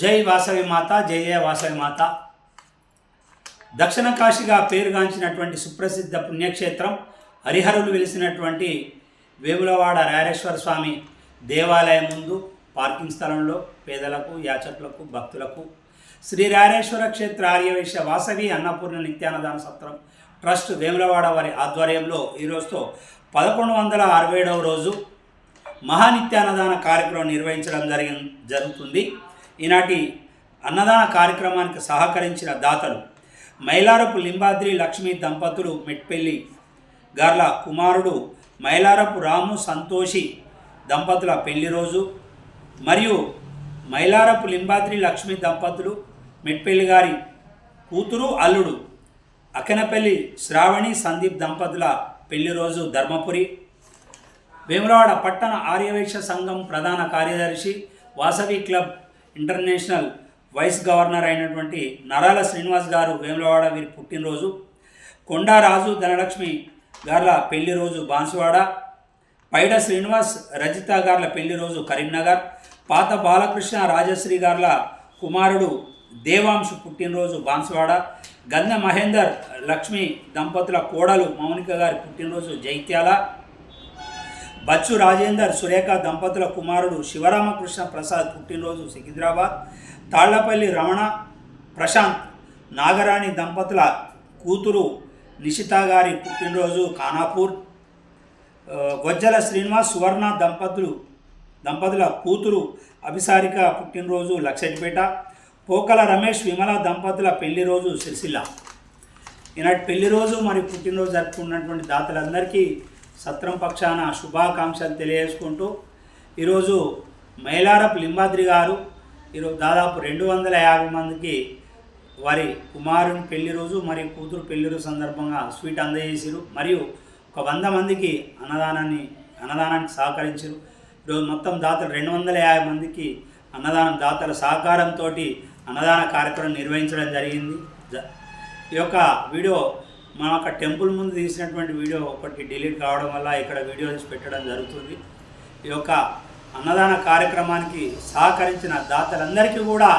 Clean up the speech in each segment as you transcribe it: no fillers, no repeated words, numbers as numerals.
జై వాసవి మాత, జయ జయ వాసవి మాత. దక్షిణ కాశీగా పేరుగాంచినటువంటి సుప్రసిద్ధ పుణ్యక్షేత్రం, హరిహరులు వెలిసినటువంటి వేములవాడ రాయరేశ్వర స్వామి దేవాలయం ముందు పార్కింగ్ స్థలంలో పేదలకు, యాచకులకు, భక్తులకు శ్రీ రాయరేశ్వర క్షేత్ర ఆర్యవైశ్య వాసవి అన్నపూర్ణ నిత్యాన్నదాన సత్రం ట్రస్ట్ వేములవాడ వారి ఆధ్వర్యంలో ఈరోజుతో 1167వ రోజు మహానిత్యాన్నదాన కార్యక్రమం నిర్వహించడం జరుగుతుంది. ఈనాటి అన్నదాన కార్యక్రమానికి సహకరించిన దాతలు మైలారపు లింబాద్రి లక్ష్మీ దంపతులు మెట్పెల్లి గార్ల కుమారుడు మైలారపు రాము సంతోషి దంపతుల పెళ్లి రోజు, మరియు మైలారపు లింబాద్రి లక్ష్మీ దంపతులు మెట్పెల్లి గారి కూతురు అల్లుడు అకెనపల్లి శ్రావణి సందీప్ దంపతుల పెళ్లి రోజు ధర్మపురి. వేములవాడ పట్టణ ఆర్యవైశ్య సంఘం ప్రధాన కార్యదర్శి, Vasavi club international vice governor అయినటువంటి నరాల శ్రీనివాస్ గారు వేములవాడ వీరి పుట్టినరోజు. కొండా రాజు ధనలక్ష్మి గార్ల పెళ్లి రోజు బాన్సువాడ. పైడ శ్రీనివాస్ రజిత గార్ల పెళ్లి రోజు కరీంనగర్. పాత బాలకృష్ణ రాజశ్రీ గార్ల కుమారుడు దేవాంశు పుట్టినరోజు బాన్సువాడ. గంధ మహేందర్ లక్ష్మి దంపతుల కోడలు మౌనిక గారి పుట్టినరోజు జైత్యాల. బచ్చు రాజేందర్ సురేఖ దంపతుల కుమారుడు శివరామకృష్ణ ప్రసాద్ పుట్టినరోజు సికింద్రాబాద్. తాళ్లపల్లి రమణ ప్రశాంత్ నాగరాణి దంపతుల కూతురు నిషిత గారి పుట్టినరోజు ఖానాపూర్. గొజ్జల శ్రీనివాస్ సువర్ణ దంపతుల కూతురు అభిసారిక పుట్టినరోజు లక్షటిపేట. పోకల రమేష్ విమల దంపతుల పెళ్లి రోజు సిరిసిల్ల. ఈనాటి పెళ్లి రోజు మరియు పుట్టినరోజు జరుపుకున్నటువంటి దాతలందరికీ సత్రం పక్షాన శుభాకాంక్షలు తెలియజేసుకుంటూ, ఈరోజు మైలారపు లింబాద్రి గారు ఈరోజు దాదాపు 250 మందికి వారి కుమారుని పెళ్లి రోజు మరియు కూతురు పెళ్లి రోజు సందర్భంగా స్వీట్ అందజేసారు. మరియు ఒక 100 మందికి అన్నదానానికి సహకరించారు. ఈరోజు మొత్తం దాతలు 250 మందికి దాతల సహకారంతో అన్నదాన కార్యక్రమం నిర్వహించడం జరిగింది. ఈ యొక్క వీడియో మన యొక్క టెంపుల్ ముందు తీసినటువంటి వీడియో ఒకటి డిలీట్ కావడం వల్ల ఇక్కడ వీడియో తీసి పెట్టడం జరుగుతుంది. ఈ యొక్క అన్నదాన కార్యక్రమానికి సహకరించిన దాతలందరికీ కూడా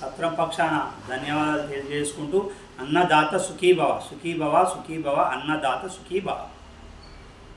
సత్రం పక్షాన ధన్యవాదాలు తెలియజేసుకుంటూ, అన్నదాత సుఖీభవ, సుఖీభవ, సుఖీభవ, అన్నదాత సుఖీభవ.